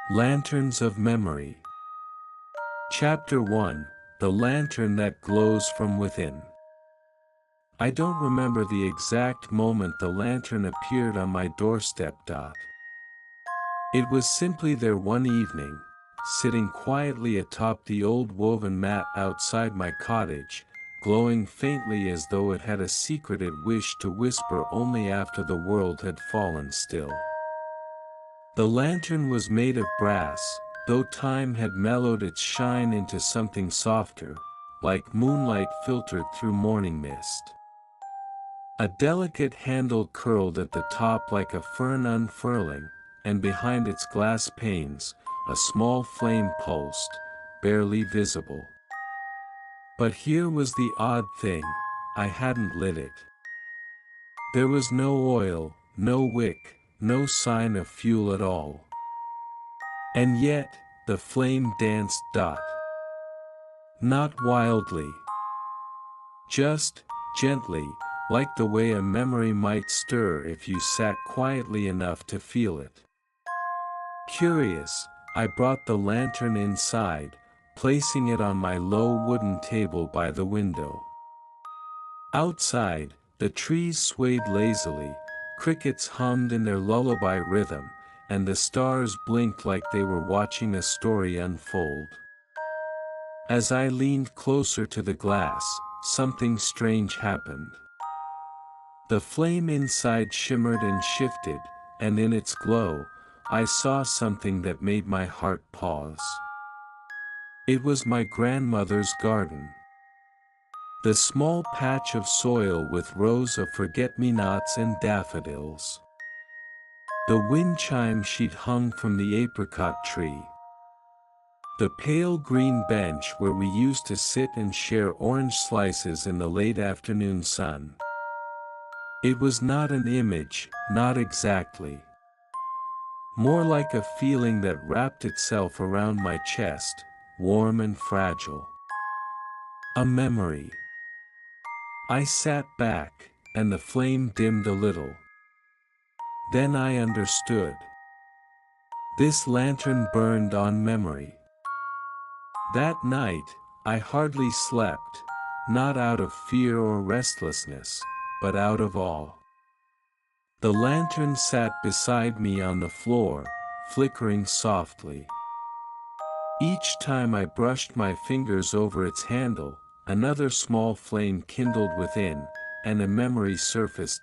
Lanterns of Memory. Chapter 1, The Lantern That Glows from Within. I don't remember the exact moment the lantern appeared on my doorstep. It was simply there one evening, sitting quietly atop the old woven mat outside my cottage, glowing faintly as though it had a secret it wished to whisper only after the world had fallen still. The lantern was made of brass, though time had mellowed its shine into something softer, like moonlight filtered through morning mist. A delicate handle curled at the top like a fern unfurling, and behind its glass panes, a small flame pulsed, barely visible. But here was the odd thing, I hadn't lit it. There was no oil, no wick, no sign of fuel at all. And yet, the flame danced. Not wildly. Just, gently, like the way a memory might stir if you sat quietly enough to feel it. Curious, I brought the lantern inside, placing it on my low wooden table by the window. Outside, the trees swayed lazily, crickets hummed in their lullaby rhythm, and the stars blinked like they were watching a story unfold. As I leaned closer to the glass, something strange happened. The flame inside shimmered and shifted, and in its glow, I saw something that made my heart pause. It was my grandmother's garden. The small patch of soil with rows of forget-me-nots and daffodils. The wind chime she'd hung from the apricot tree. The pale green bench where we used to sit and share orange slices in the late afternoon sun. It was not an image, not exactly. More like a feeling that wrapped itself around my chest, warm and fragile. A memory. I sat back, and the flame dimmed a little. Then I understood. This lantern burned on memory. That night, I hardly slept, not out of fear or restlessness, but out of awe. The lantern sat beside me on the floor, flickering softly. Each time I brushed my fingers over its handle, another small flame kindled within, and a memory surfaced.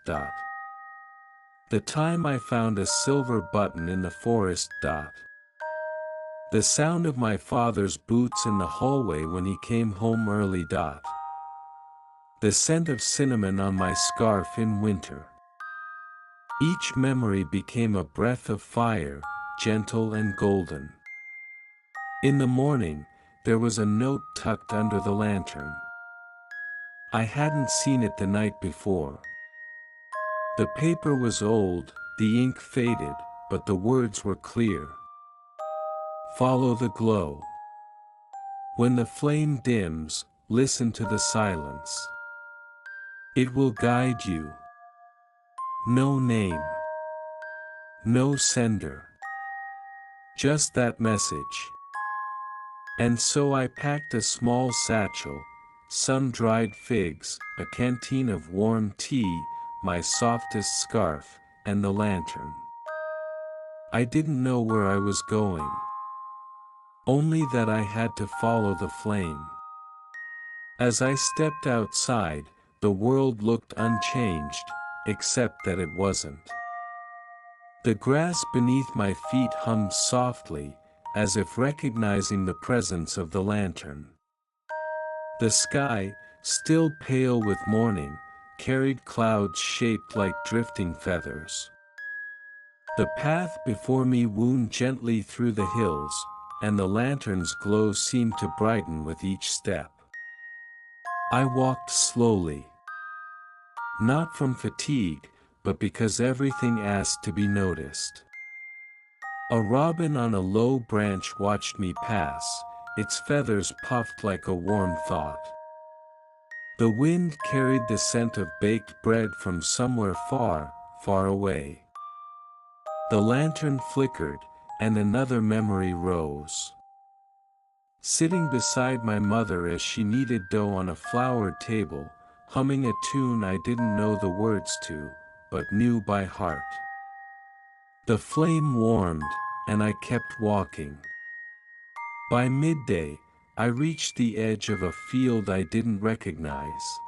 The time I found a silver button in the forest. The sound of my father's boots in the hallway when he came home early. The scent of cinnamon on my scarf in winter. Each memory became a breath of fire, gentle and golden. In the morning, there was a note tucked under the lantern. I hadn't seen it the night before. The paper was old, the ink faded, but the words were clear. Follow the glow. When the flame dims, listen to the silence. It will guide you. No name. No sender. Just that message. And so I packed a small satchel, some dried figs, a canteen of warm tea, my softest scarf, and the lantern. I didn't know where I was going. Only that I had to follow the flame. As I stepped outside, the world looked unchanged, except that it wasn't. The grass beneath my feet hummed softly, as if recognizing the presence of the lantern. The sky, still pale with morning, carried clouds shaped like drifting feathers. The path before me wound gently through the hills, and the lantern's glow seemed to brighten with each step. I walked slowly. Not from fatigue, but because everything asked to be noticed. A robin on a low branch watched me pass, its feathers puffed like a warm thought. The wind carried the scent of baked bread from somewhere far, far away. The lantern flickered, and another memory rose. Sitting beside my mother as she kneaded dough on a flowered table, humming a tune I didn't know the words to, but knew by heart. The flame warmed, and I kept walking. By midday, I reached the edge of a field I didn't recognize.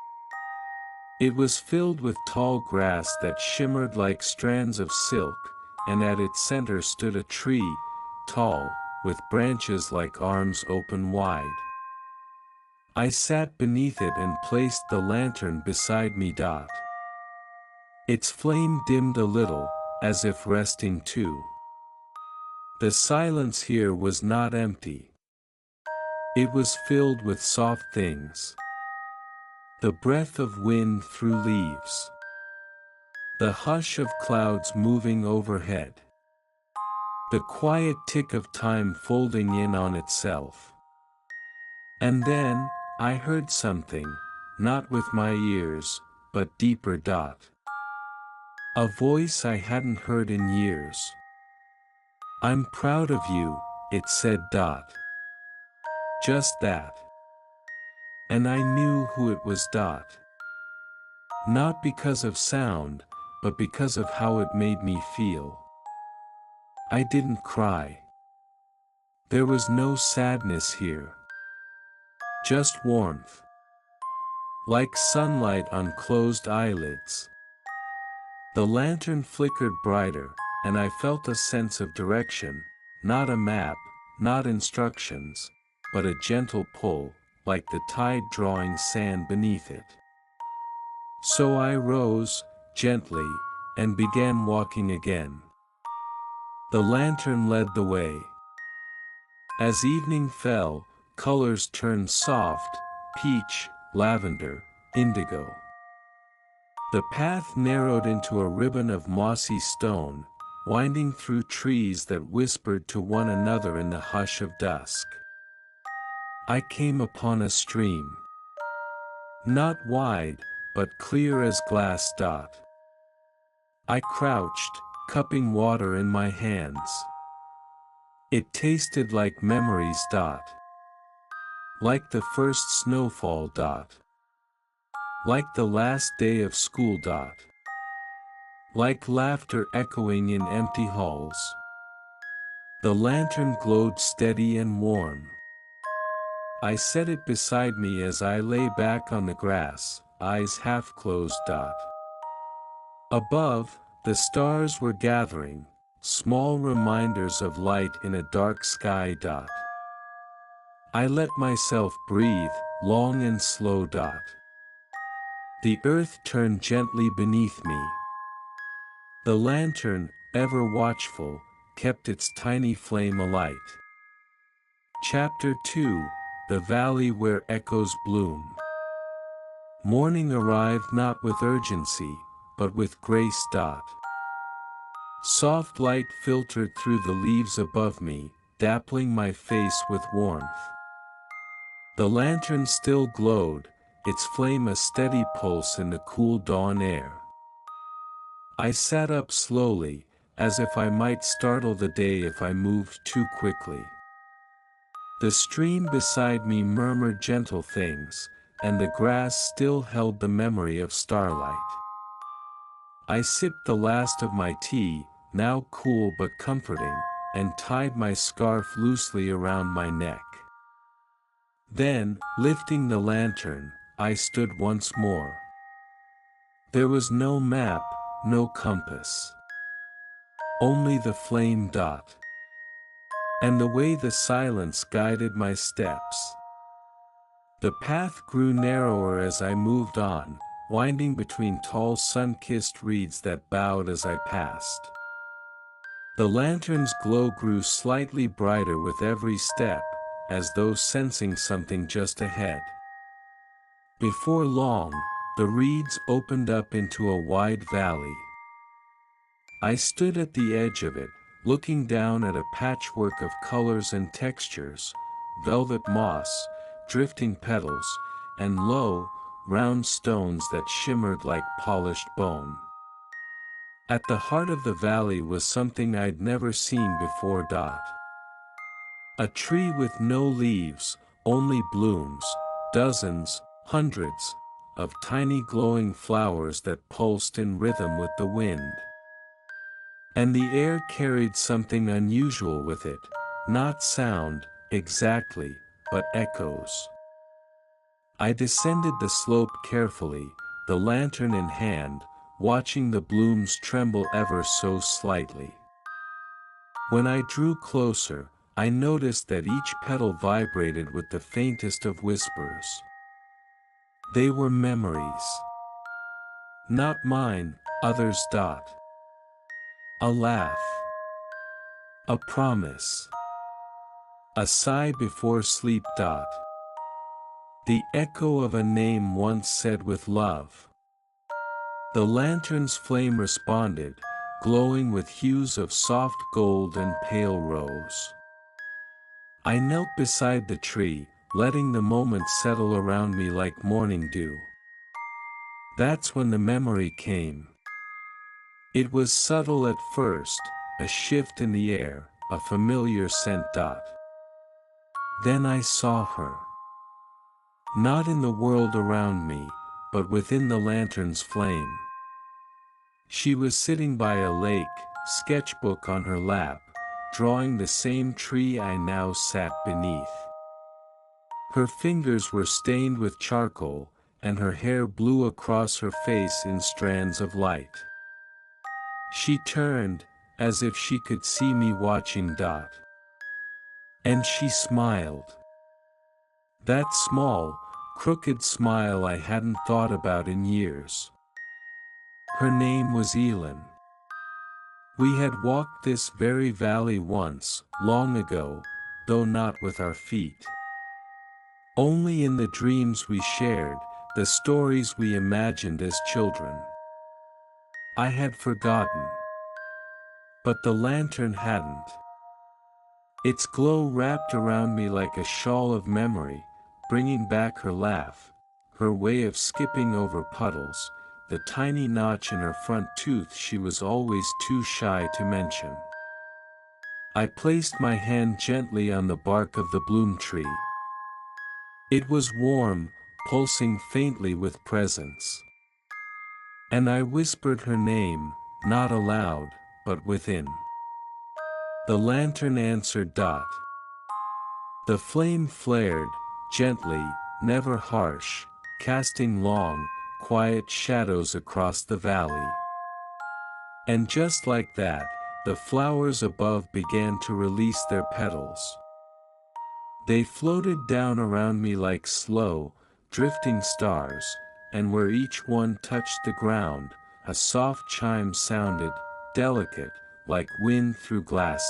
It was filled with tall grass that shimmered like strands of silk, and at its center stood a tree, tall, with branches like arms open wide. I sat beneath it and placed the lantern beside me. Its flame dimmed a little, as if resting too. The silence here was not empty. It was filled with soft things. The breath of wind through leaves. The hush of clouds moving overhead. The quiet tick of time folding in on itself. And then, I heard something, not with my ears, but deeper. A voice I hadn't heard in years. I'm proud of you, it said. Just that. And I knew who it was. Not because of sound, but because of how it made me feel. I didn't cry. There was no sadness here. Just warmth. Like sunlight on closed eyelids. The lantern flickered brighter, and I felt a sense of direction, not a map, not instructions, but a gentle pull, like the tide drawing sand beneath it. So I rose, gently, and began walking again. The lantern led the way. As evening fell, colors turned soft, peach, lavender, indigo. The path narrowed into a ribbon of mossy stone, winding through trees that whispered to one another in the hush of dusk. I came upon a stream. Not wide, but clear as glass. I crouched, cupping water in my hands. It tasted like memories. Like the first snowfall. Like the last day of school. Like laughter echoing in empty halls. The lantern glowed steady and warm. I set it beside me as I lay back on the grass, eyes half closed. Above, the stars were gathering, small reminders of light in a dark sky. I let myself breathe, long and slow. The earth turned gently beneath me. The lantern, ever watchful, kept its tiny flame alight. Chapter 2: The Valley Where Echoes Bloom. Morning arrived not with urgency, but with grace. Soft light filtered through the leaves above me, dappling my face with warmth. The lantern still glowed, its flame a steady pulse in the cool dawn air. I sat up slowly, as if I might startle the day if I moved too quickly. The stream beside me murmured gentle things, and the grass still held the memory of starlight. I sipped the last of my tea, now cool but comforting, and tied my scarf loosely around my neck. Then, lifting the lantern, I stood once more. There was no map, no compass. Only the flame. And the way the silence guided my steps. The path grew narrower as I moved on, winding between tall sun-kissed reeds that bowed as I passed. The lantern's glow grew slightly brighter with every step, as though sensing something just ahead. Before long, the reeds opened up into a wide valley. I stood at the edge of it, looking down at a patchwork of colors and textures, velvet moss, drifting petals, and low, round stones that shimmered like polished bone. At the heart of the valley was something I'd never seen before. A tree with no leaves, only blooms, dozens, hundreds, of tiny glowing flowers that pulsed in rhythm with the wind. And the air carried something unusual with it, not sound, exactly, but echoes. I descended the slope carefully, the lantern in hand, watching the blooms tremble ever so slightly. When I drew closer, I noticed that each petal vibrated with the faintest of whispers. They were memories. Not mine, others. A laugh. A promise. A sigh before sleep. The echo of a name once said with love. The lantern's flame responded, glowing with hues of soft gold and pale rose. I knelt beside the tree, letting the moment settle around me like morning dew. That's when the memory came. It was subtle at first, a shift in the air, a familiar scent. Then I saw her. Not in the world around me, but within the lantern's flame. She was sitting by a lake, sketchbook on her lap, drawing the same tree I now sat beneath. Her fingers were stained with charcoal, and her hair blew across her face in strands of light. She turned, as if she could see me watching. And she smiled. That small, crooked smile I hadn't thought about in years. Her name was Elin. We had walked this very valley once, long ago, though not with our feet. Only in the dreams we shared, the stories we imagined as children. I had forgotten. But the lantern hadn't. Its glow wrapped around me like a shawl of memory, bringing back her laugh, her way of skipping over puddles, the tiny notch in her front tooth she was always too shy to mention. I placed my hand gently on the bark of the bloom tree. It was warm, pulsing faintly with presence. And I whispered her name, not aloud, but within. The lantern answered. The flame flared, gently, never harsh, casting long, quiet shadows across the valley. And just like that, the flowers above began to release their petals. They floated down around me like slow, drifting stars, and where each one touched the ground, a soft chime sounded, delicate, like wind through glass.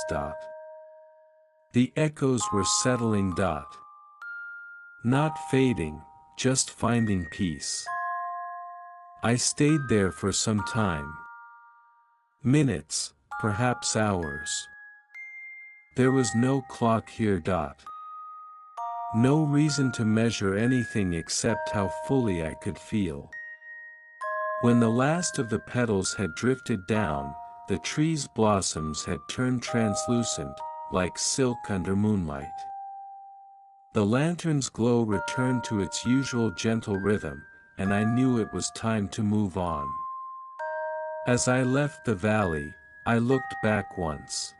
The echoes were settling. Not fading, just finding peace. I stayed there for some time. Minutes, perhaps hours. There was no clock here. No reason to measure anything except how fully I could feel. When the last of the petals had drifted down, the tree's blossoms had turned translucent, like silk under moonlight. The lantern's glow returned to its usual gentle rhythm, and I knew it was time to move on. As I left the valley, I looked back once.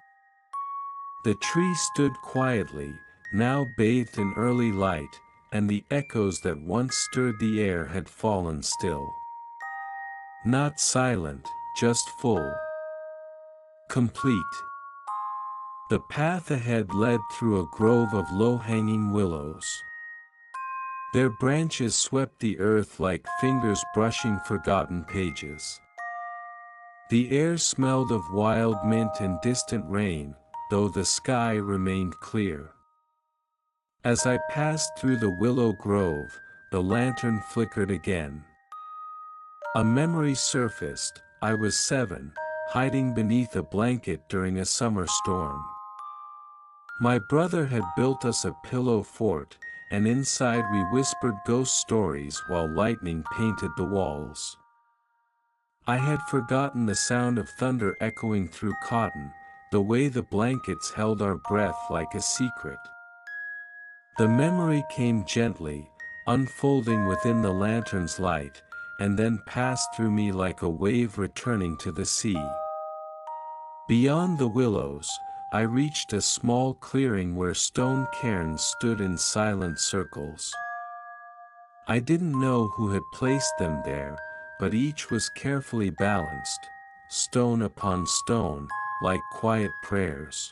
The tree stood quietly, now bathed in early light, and the echoes that once stirred the air had fallen still. Not silent, just full. Complete. The path ahead led through a grove of low-hanging willows. Their branches swept the earth like fingers brushing forgotten pages. The air smelled of wild mint and distant rain, though the sky remained clear. As I passed through the willow grove, the lantern flickered again. A memory surfaced. I was 7, hiding beneath a blanket during a summer storm. My brother had built us a pillow fort, and inside we whispered ghost stories while lightning painted the walls. I had forgotten the sound of thunder echoing through cotton, the way the blankets held our breath like a secret. The memory came gently, unfolding within the lantern's light, and then passed through me like a wave returning to the sea. Beyond the willows, I reached a small clearing where stone cairns stood in silent circles. I didn't know who had placed them there, but each was carefully balanced, stone upon stone, like quiet prayers.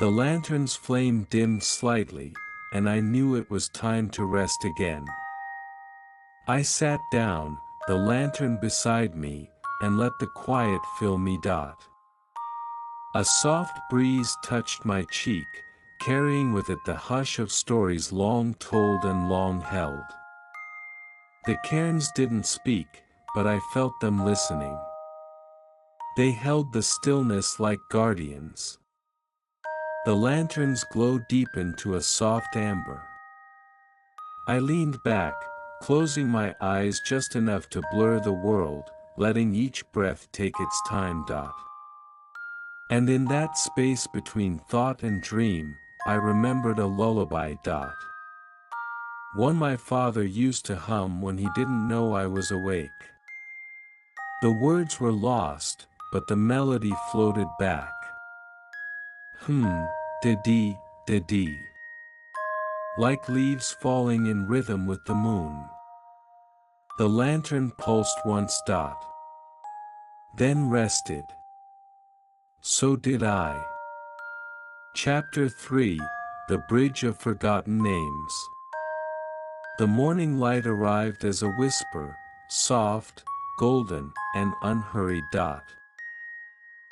The lantern's flame dimmed slightly, and I knew it was time to rest again. I sat down, the lantern beside me, and let the quiet fill me. A soft breeze touched my cheek, carrying with it the hush of stories long told and long held. The cairns didn't speak, but I felt them listening. They held the stillness like guardians. The lantern's glow deepened to a soft amber. I leaned back, closing my eyes just enough to blur the world, letting each breath take its time. And in that space between thought and dream, I remembered a lullaby. One my father used to hum when he didn't know I was awake. The words were lost, but the melody floated back. Da-dee, da-dee. Like leaves falling in rhythm with the moon. The lantern pulsed once. Then rested. So did I. Chapter 3, The Bridge of Forgotten Names. The morning light arrived as a whisper, soft, golden, and unhurried.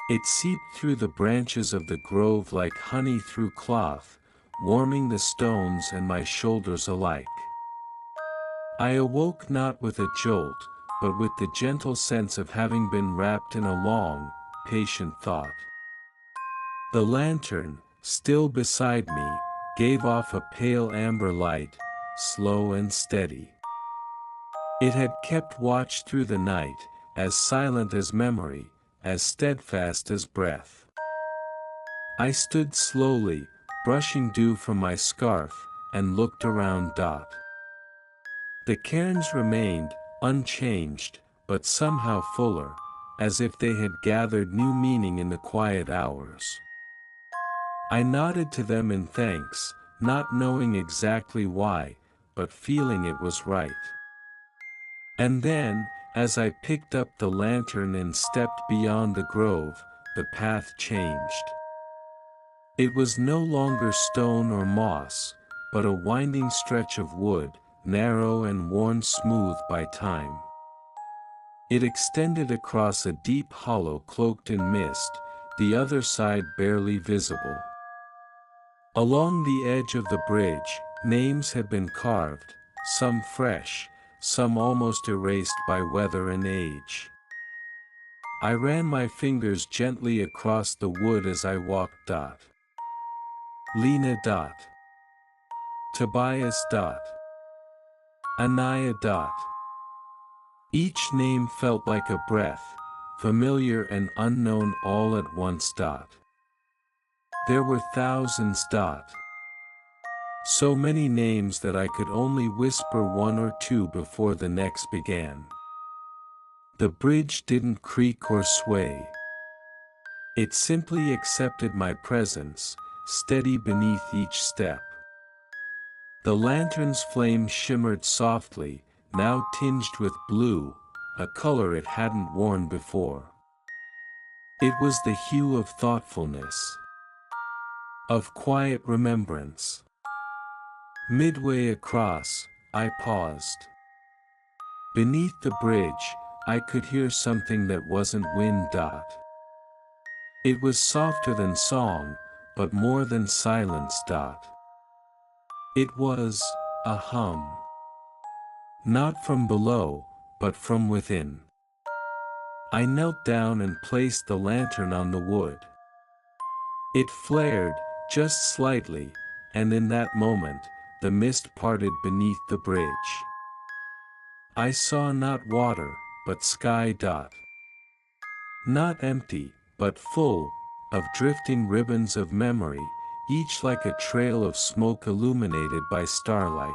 It seeped through the branches of the grove like honey through cloth, warming the stones and my shoulders alike. I awoke not with a jolt, but with the gentle sense of having been wrapped in a long, patient thought. The lantern, still beside me, gave off a pale amber light, slow and steady. It had kept watch through the night, as silent as memory, as steadfast as breath. I stood slowly, brushing dew from my scarf, and looked around. The cairns remained, unchanged, but somehow fuller, as if they had gathered new meaning in the quiet hours. I nodded to them in thanks, not knowing exactly why, but feeling it was right. And then, as I picked up the lantern and stepped beyond the grove, the path changed. It was no longer stone or moss, but a winding stretch of wood, narrow and worn smooth by time. It extended across a deep hollow cloaked in mist, the other side barely visible. Along the edge of the bridge, names had been carved, some fresh, some almost erased by weather and age. I ran my fingers gently across the wood as I walked. Lena. Tobias. Anaya. Each name felt like a breath, familiar and unknown all at once. There were thousands. So many names that I could only whisper one or two before the next began. The bridge didn't creak or sway. It simply accepted my presence, steady beneath each step. The lantern's flame shimmered softly, now tinged with blue, a color it hadn't worn before. It was the hue of thoughtfulness, of quiet remembrance. Midway across, I paused. Beneath the bridge, I could hear something that wasn't wind. It was softer than song, but more than silence. It was a hum. Not from below, but from within. I knelt down and placed the lantern on the wood. It flared, just slightly, and in that moment, the mist parted beneath the bridge. I saw not water, but sky. Not empty, but full, of drifting ribbons of memory, each like a trail of smoke illuminated by starlight.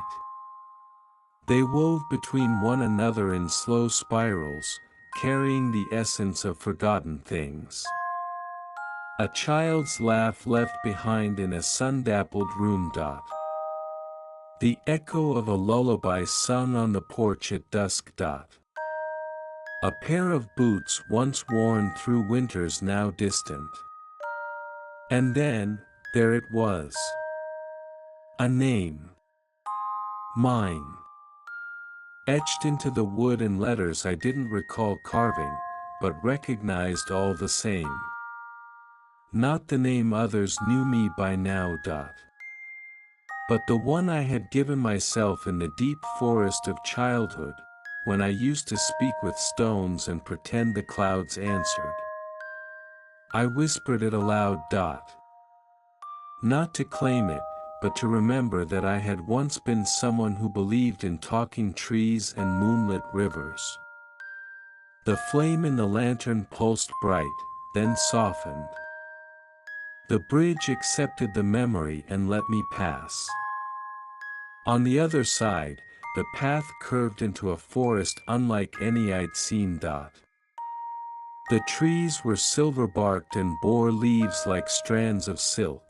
They wove between one another in slow spirals, carrying the essence of forgotten things. A child's laugh left behind in a sun-dappled room. The echo of a lullaby sung on the porch at dusk. A pair of boots once worn through winters now distant. And then, there it was. A name. Mine. Etched into the wood in letters I didn't recall carving, but recognized all the same. Not the name others knew me by now. But the one I had given myself in the deep forest of childhood, when I used to speak with stones and pretend the clouds answered. I whispered it aloud. Not to claim it, but to remember that I had once been someone who believed in talking trees and moonlit rivers. The flame in the lantern pulsed bright, then softened. The bridge accepted the memory and let me pass. On the other side, the path curved into a forest unlike any I'd seen. The trees were silver-barked and bore leaves like strands of silk.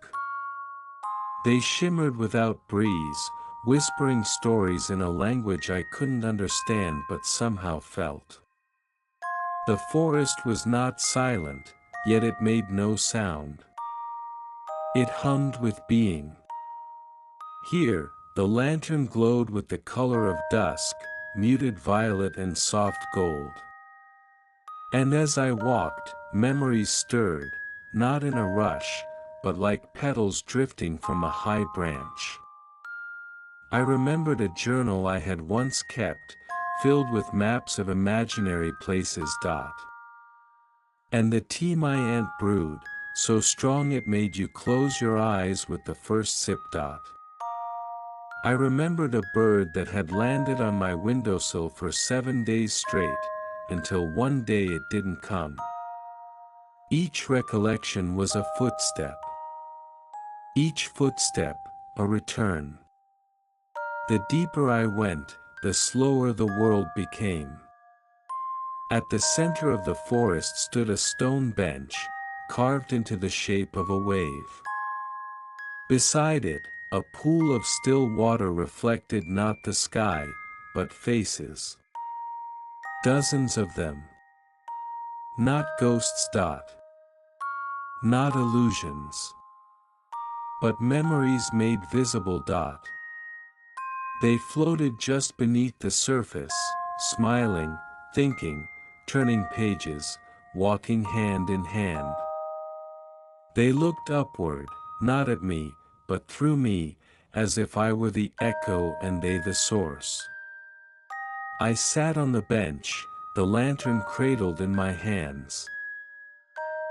They shimmered without breeze, whispering stories in a language I couldn't understand but somehow felt. The forest was not silent, yet it made no sound. It hummed with being. Here, the lantern glowed with the color of dusk, muted violet and soft gold. And as I walked, memories stirred, not in a rush, but like petals drifting from a high branch. I remembered a journal I had once kept, filled with maps of imaginary places. And the tea my aunt brewed, so strong it made you close your eyes with the first sip. I remembered a bird that had landed on my windowsill for 7 days straight, until one day it didn't come. Each recollection was a footstep. Each footstep, a return. The deeper I went, the slower the world became. At the center of the forest stood a stone bench, carved into the shape of a wave. Beside it, a pool of still water reflected not the sky, but faces. Dozens of them. Not ghosts. Not illusions. But memories made visible. They floated just beneath the surface, smiling, thinking, turning pages, walking hand in hand. They looked upward, not at me, but through me, as if I were the echo and they the source. I sat on the bench, the lantern cradled in my hands.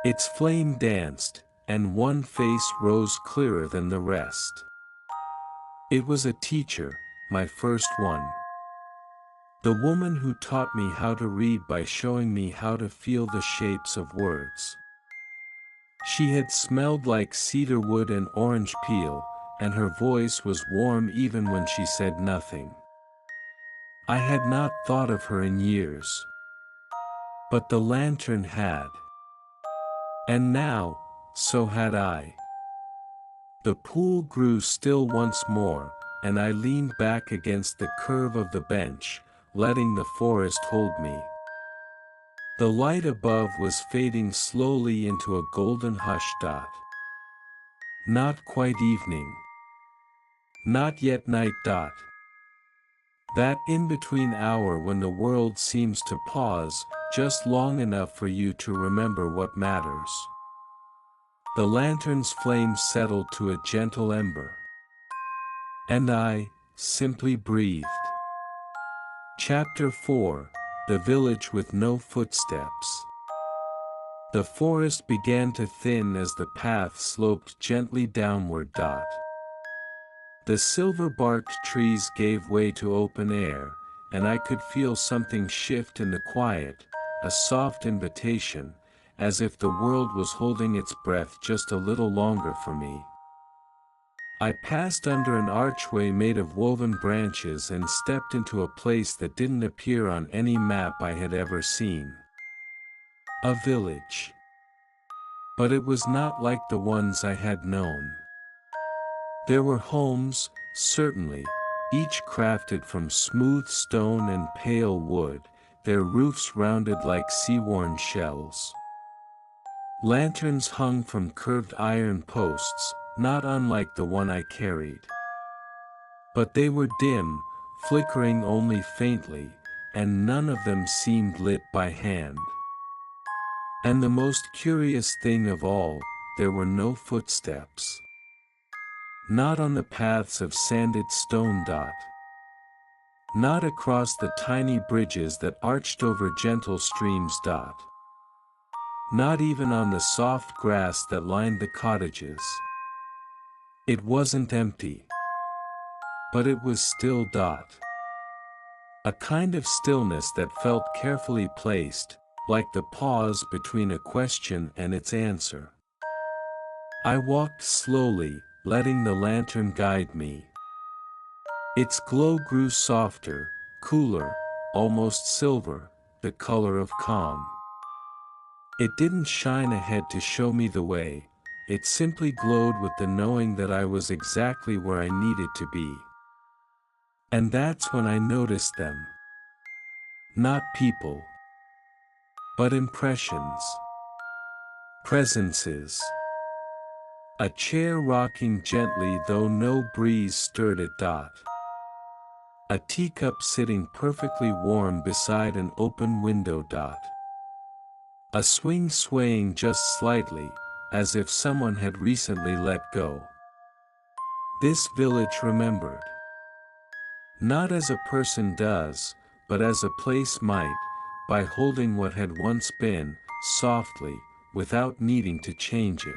Its flame danced, and one face rose clearer than the rest. It was a teacher, my first one. The woman who taught me how to read by showing me how to feel the shapes of words. She had smelled like cedar wood and orange peel, and her voice was warm even when she said nothing. I had not thought of her in years. But the lantern had. And now, so had I. The pool grew still once more, and I leaned back against the curve of the bench, letting the forest hold me. The light above was fading slowly into a golden hush. Not quite evening. Not yet night. That in-between hour when the world seems to pause, just long enough for you to remember what matters. The lantern's flame settled to a gentle ember. And I, simply breathed. Chapter 4, The Village with No Footsteps. The forest began to thin as the path sloped gently downward. The silver-barked trees gave way to open air, and I could feel something shift in the quiet, a soft invitation, as if the world was holding its breath just a little longer for me. I passed under an archway made of woven branches and stepped into a place that didn't appear on any map I had ever seen. A village. But it was not like the ones I had known. There were homes, certainly, each crafted from smooth stone and pale wood, their roofs rounded like sea-worn shells. Lanterns hung from curved iron posts, not unlike the one I carried. But they were dim, flickering only faintly, and none of them seemed lit by hand. And the most curious thing of all, there were no footsteps. Not on the paths of sanded stone. Not across the tiny bridges that arched over gentle streams. Not even on the soft grass that lined the cottages. It wasn't empty. But it was still. A kind of stillness that felt carefully placed, like the pause between a question and its answer. I walked slowly, letting the lantern guide me. Its glow grew softer, cooler, almost silver, the color of calm. It didn't shine ahead to show me the way, it simply glowed with the knowing that I was exactly where I needed to be. And that's when I noticed them. Not people. But impressions. Presences. A chair rocking gently though no breeze stirred it. A teacup sitting perfectly warm beside an open window. A swing swaying just slightly, as if someone had recently let go. This village remembered. Not as a person does, but as a place might, by holding what had once been, softly, without needing to change it.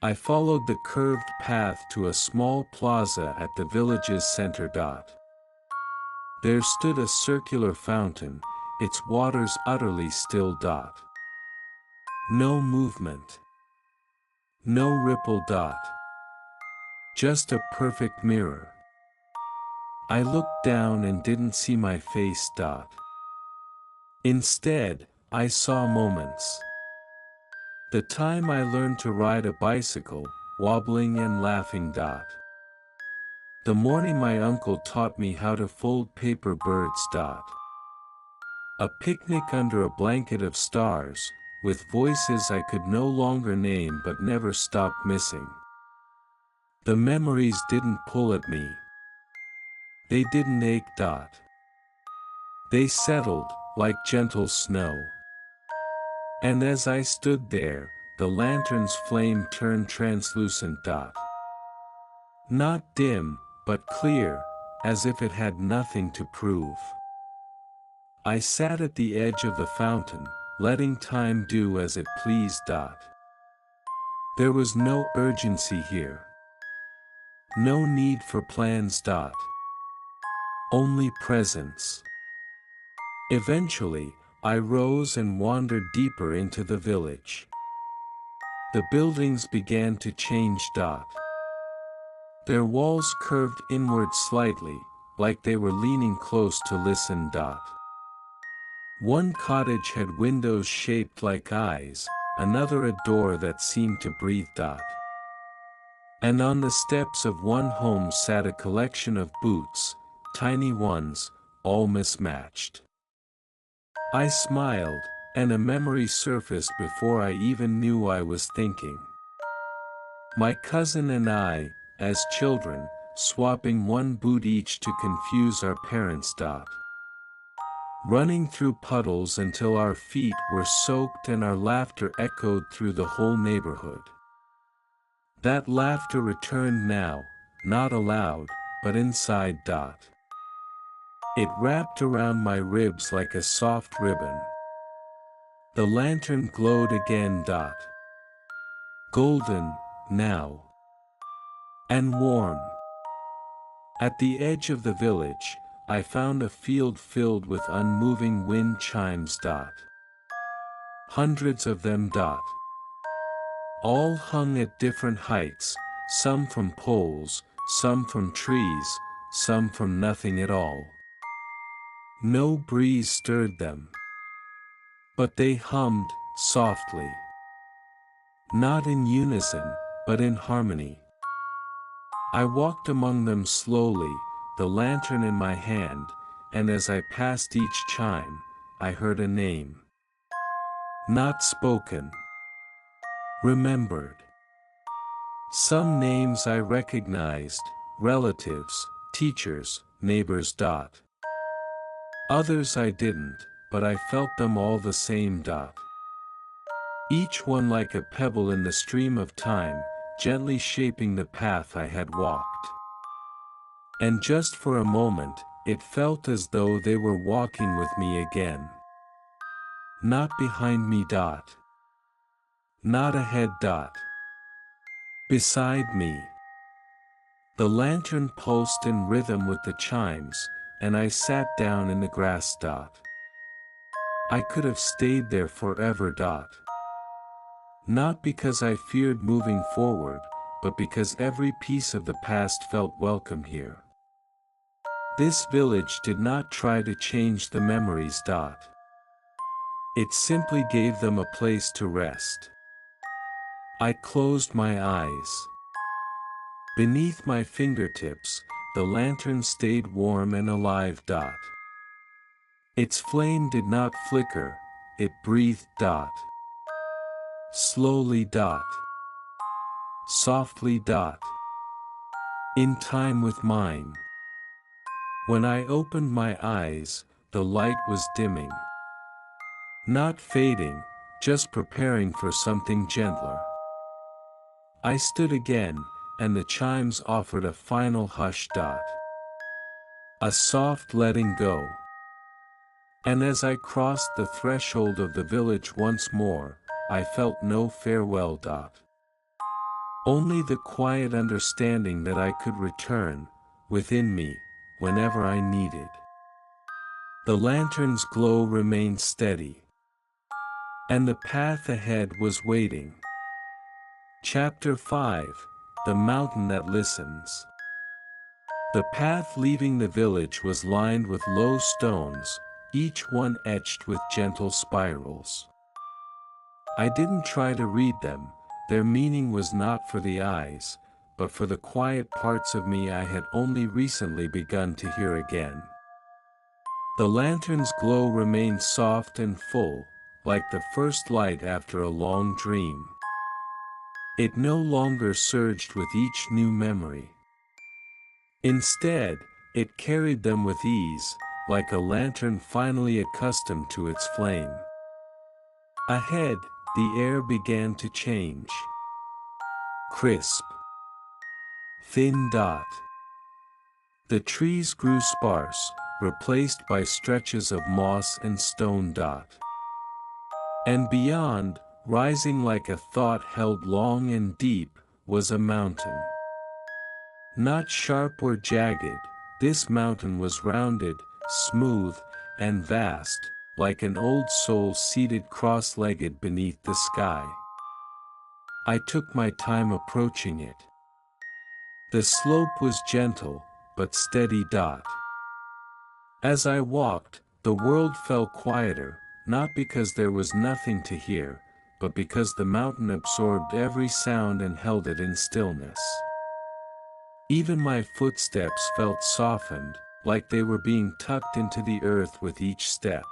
I followed the curved path to a small plaza at the village's center. There stood a circular fountain, its waters utterly still. No movement. No ripple. Just a perfect mirror. I looked down and didn't see my face. Instead, I saw moments. The time I learned to ride a bicycle, wobbling and laughing. The morning my uncle taught me how to fold paper birds. A picnic under a blanket of stars, with voices I could no longer name but never stopped missing. The memories didn't pull at me. They didn't ache. They settled, like gentle snow. And as I stood there, the lantern's flame turned translucent. Not dim, but clear, as if it had nothing to prove. I sat at the edge of the fountain, letting time do as it pleased. There was no urgency here. No need for plans. Only presence. Eventually, I rose and wandered deeper into the village. The buildings began to change. Their walls curved inward slightly, like they were leaning close to listen. One cottage had windows shaped like eyes, another a door that seemed to breathe. And on the steps of one home sat a collection of boots, tiny ones, all mismatched. I smiled, and a memory surfaced before I even knew I was thinking. My cousin and I, as children, swapping one boot each to confuse our parents. Running through puddles until our feet were soaked and our laughter echoed through the whole neighborhood. That laughter returned now, not aloud, but inside. It wrapped around my ribs like a soft ribbon. The lantern glowed again. Golden, now. And warm. At the edge of the village, I found a field filled with unmoving wind chimes. Hundreds of them. All hung at different heights, some from poles, some from trees, some from nothing at all. No breeze stirred them. But they hummed, softly. Not in unison, but in harmony. I walked among them slowly, the lantern in my hand, and as I passed each chime, I heard a name. Not spoken. Remembered. Some names I recognized, relatives, teachers, neighbors. Others I didn't, but I felt them all the same. Each one like a pebble in the stream of time, gently shaping the path I had walked. And just for a moment, it felt as though they were walking with me again. Not behind me. Not ahead. Beside me. The lantern pulsed in rhythm with the chimes, and I sat down in the grass. I could have stayed there forever. Not because I feared moving forward, but because every piece of the past felt welcome here. This village did not try to change the memories. It simply gave them a place to rest. I closed my eyes. Beneath my fingertips, the lantern stayed warm and alive. Its flame did not flicker, it breathed. Slowly. Softly. In time with mine. When I opened my eyes, the light was dimming. Not fading, just preparing for something gentler. I stood again, and the chimes offered a final hush. A soft letting go. And as I crossed the threshold of the village once more, I felt no farewell. Only the quiet understanding that I could return, within me, whenever I needed. The lantern's glow remained steady. And the path ahead was waiting. Chapter 5: The Mountain That Listens. The path leaving the village was lined with low stones, each one etched with gentle spirals. I didn't try to read them, their meaning was not for the eyes, but for the quiet parts of me I had only recently begun to hear again. The lantern's glow remained soft and full, like the first light after a long dream. It no longer surged with each new memory. Instead, it carried them with ease, like a lantern finally accustomed to its flame. Ahead, the air began to change. Crisp. Thin. The trees grew sparse, replaced by stretches of moss and stone. And beyond, rising like a thought held long and deep, was a mountain. Not sharp or jagged, this mountain was rounded, smooth, and vast, like an old soul seated cross-legged beneath the sky. I took my time approaching it. The slope was gentle, but steady. As I walked, the world felt quieter, not because there was nothing to hear, but because the mountain absorbed every sound and held it in stillness. Even my footsteps felt softened, like they were being tucked into the earth with each step.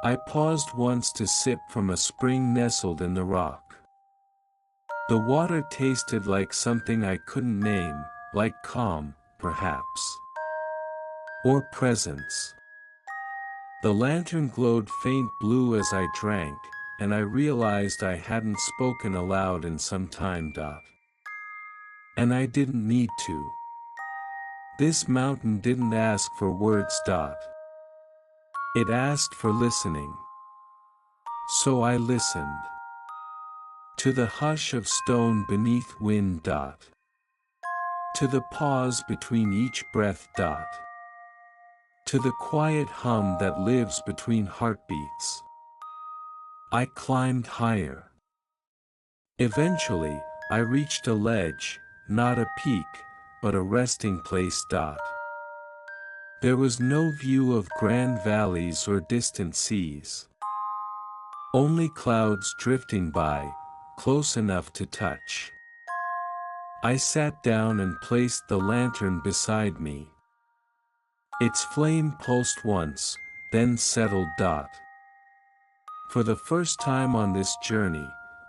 I paused once to sip from a spring nestled in the rock. The water tasted like something I couldn't name, like calm, perhaps. Or presence. The lantern glowed faint blue as I drank, and I realized I hadn't spoken aloud in some time. And I didn't need to. This mountain didn't ask for words. It asked for listening. So I listened. To the hush of stone beneath wind. To the pause between each breath. to the quiet hum that lives between heartbeats. I climbed higher. Eventually, I reached a ledge, not a peak, but a resting place. There was no view of grand valleys or distant seas. Only clouds drifting by, close enough to touch. I sat down and placed the lantern beside me. Its flame pulsed once, then settled. For the first time on this journey,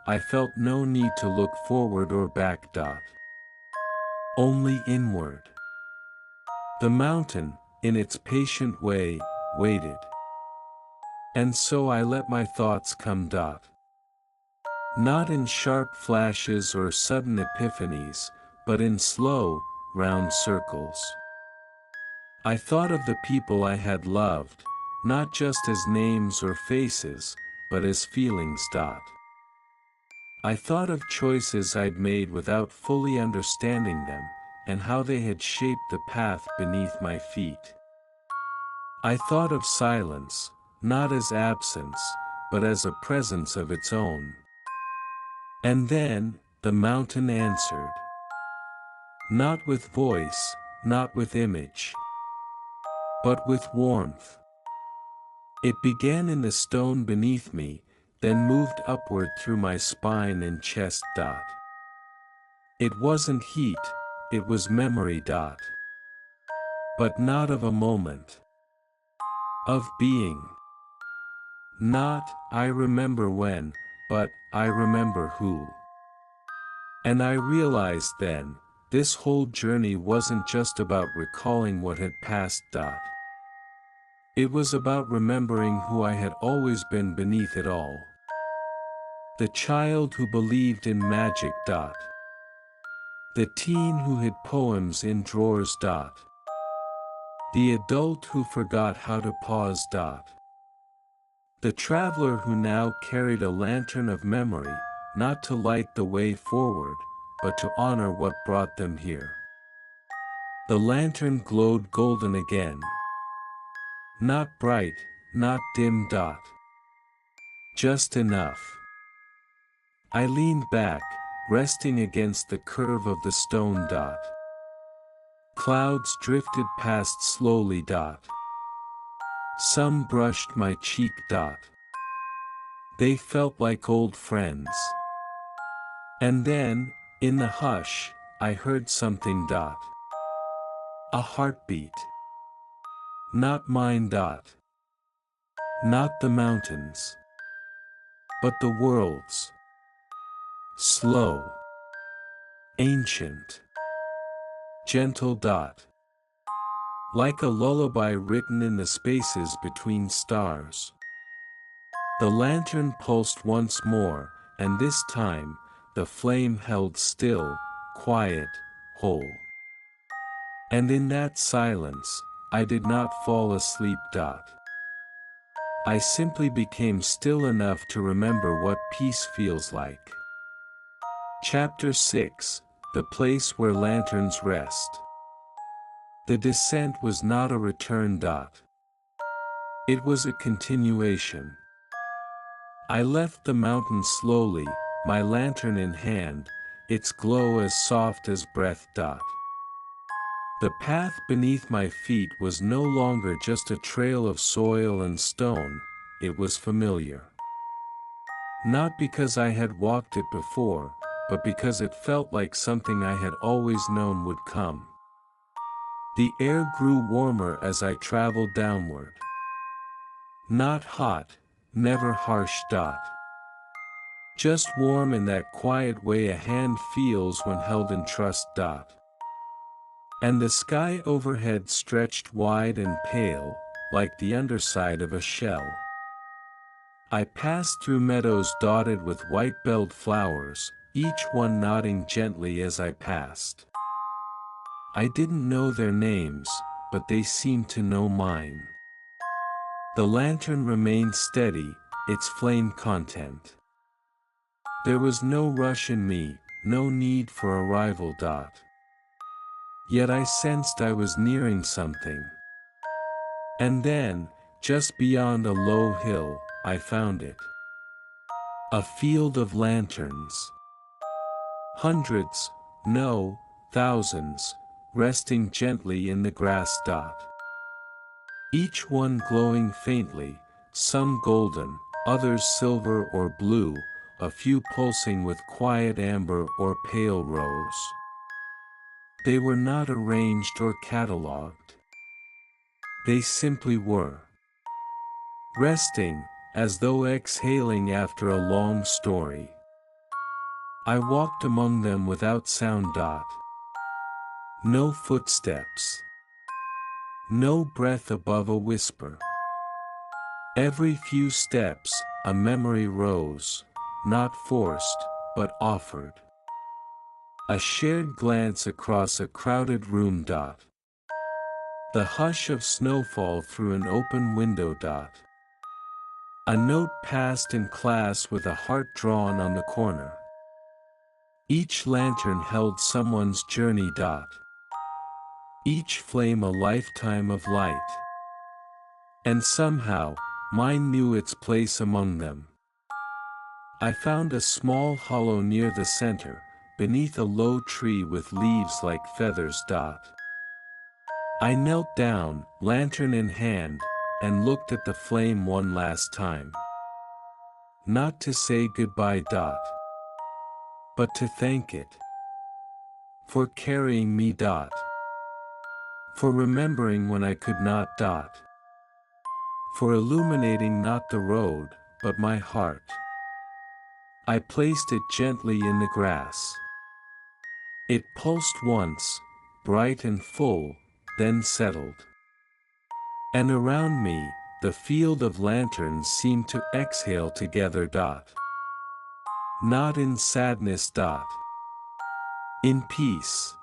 I felt no need to look forward or back. Only inward. The mountain, in its patient way, waited. And so I let my thoughts come. Not in sharp flashes or sudden epiphanies, but in slow, round circles. I thought of the people I had loved, not just as names or faces, but as feelings. I thought of choices I'd made without fully understanding them, and how they had shaped the path beneath my feet. I thought of silence, not as absence, but as a presence of its own. And then, the mountain answered. Not with voice, not with image, but with warmth. It began in the stone beneath me, then moved upward through my spine and chest. It wasn't heat, it was memory. But not of a moment. Of being. Not, I remember when, but, I remember who. And I realized then, this whole journey wasn't just about recalling what had passed. It was about remembering who I had always been beneath it all. The child who believed in magic. The teen who hid poems in drawers. The adult who forgot how to pause. The traveler who now carried a lantern of memory, not to light the way forward, but to honor what brought them here. The lantern glowed golden again. Not bright, not dim. Just enough. I leaned back, resting against the curve of the stone. Clouds drifted past slowly. Some brushed my cheek. They felt like old friends. And then, in the hush, I heard something. A heartbeat. Not mine. Not the mountains. But the world's. Slow. Ancient. Gentle. Like a lullaby written in the spaces between stars. The lantern pulsed once more, and this time, the flame held still, quiet, whole. And in that silence, I did not fall asleep. I simply became still enough to remember what peace feels like. Chapter 6, The Place Where Lanterns Rest. The descent was not a return. It was a continuation. I left the mountain slowly, my lantern in hand, its glow as soft as breath. The path beneath my feet was no longer just a trail of soil and stone, it was familiar. Not because I had walked it before, but because it felt like something I had always known would come. The air grew warmer as I traveled downward. Not hot, never harsh. Just warm in that quiet way a hand feels when held in trust. And the sky overhead stretched wide and pale, like the underside of a shell. I passed through meadows dotted with white-belled flowers, each one nodding gently as I passed. I didn't know their names, but they seemed to know mine. The lantern remained steady, its flame content. There was no rush in me, no need for arrival. Yet I sensed I was nearing something. And then, just beyond a low hill, I found it. A field of lanterns. Hundreds, no, thousands, resting gently in the grass. Each one glowing faintly, some golden, others silver or blue, a few pulsing with quiet amber or pale rose. They were not arranged or catalogued. They simply were. Resting, as though exhaling after a long story. I walked among them without sound. No footsteps. No breath above a whisper. Every few steps, a memory rose, not forced, but offered. A shared glance across a crowded room. The hush of snowfall through an open window. A note passed in class with a heart drawn on the corner. Each lantern held someone's journey. Each flame a lifetime of light. And somehow, mine knew its place among them. I found a small hollow near the center, beneath a low tree with leaves like feathers. I knelt down, lantern in hand, and looked at the flame one last time. Not to say goodbye. But to thank it. For carrying me. For remembering when I could not. For illuminating not the road, but my heart. I placed it gently in the grass. It pulsed once, bright and full, then settled. And around me, the field of lanterns seemed to exhale together. Not in sadness. In peace.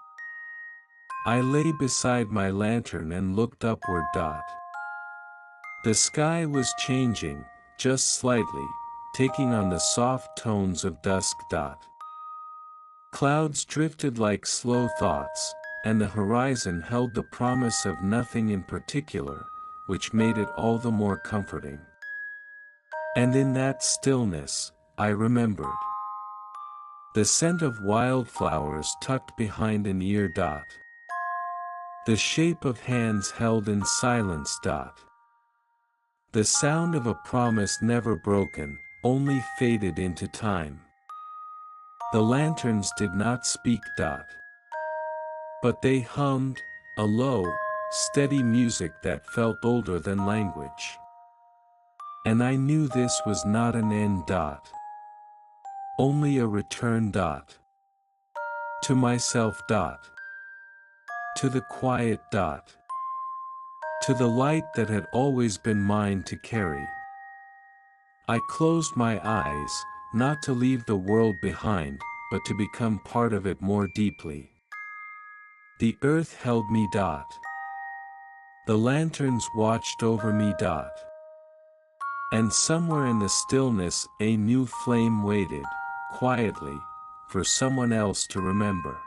I lay beside my lantern and looked upward. The sky was changing, just slightly, taking on the soft tones of dusk. Clouds drifted like slow thoughts, and the horizon held the promise of nothing in particular, which made it all the more comforting. And in that stillness, I remembered the scent of wildflowers tucked behind an ear. The shape of hands held in silence. The sound of a promise never broken, only faded into time. The lanterns did not speak. But they hummed, a low, steady music that felt older than language. And I knew this was not an end. Only a return. To myself. To the quiet. To the light that had always been mine to carry. I closed my eyes, not to leave the world behind, but to become part of it more deeply. The earth held me. The lanterns watched over me. And somewhere in the stillness a new flame waited, quietly, for someone else to remember.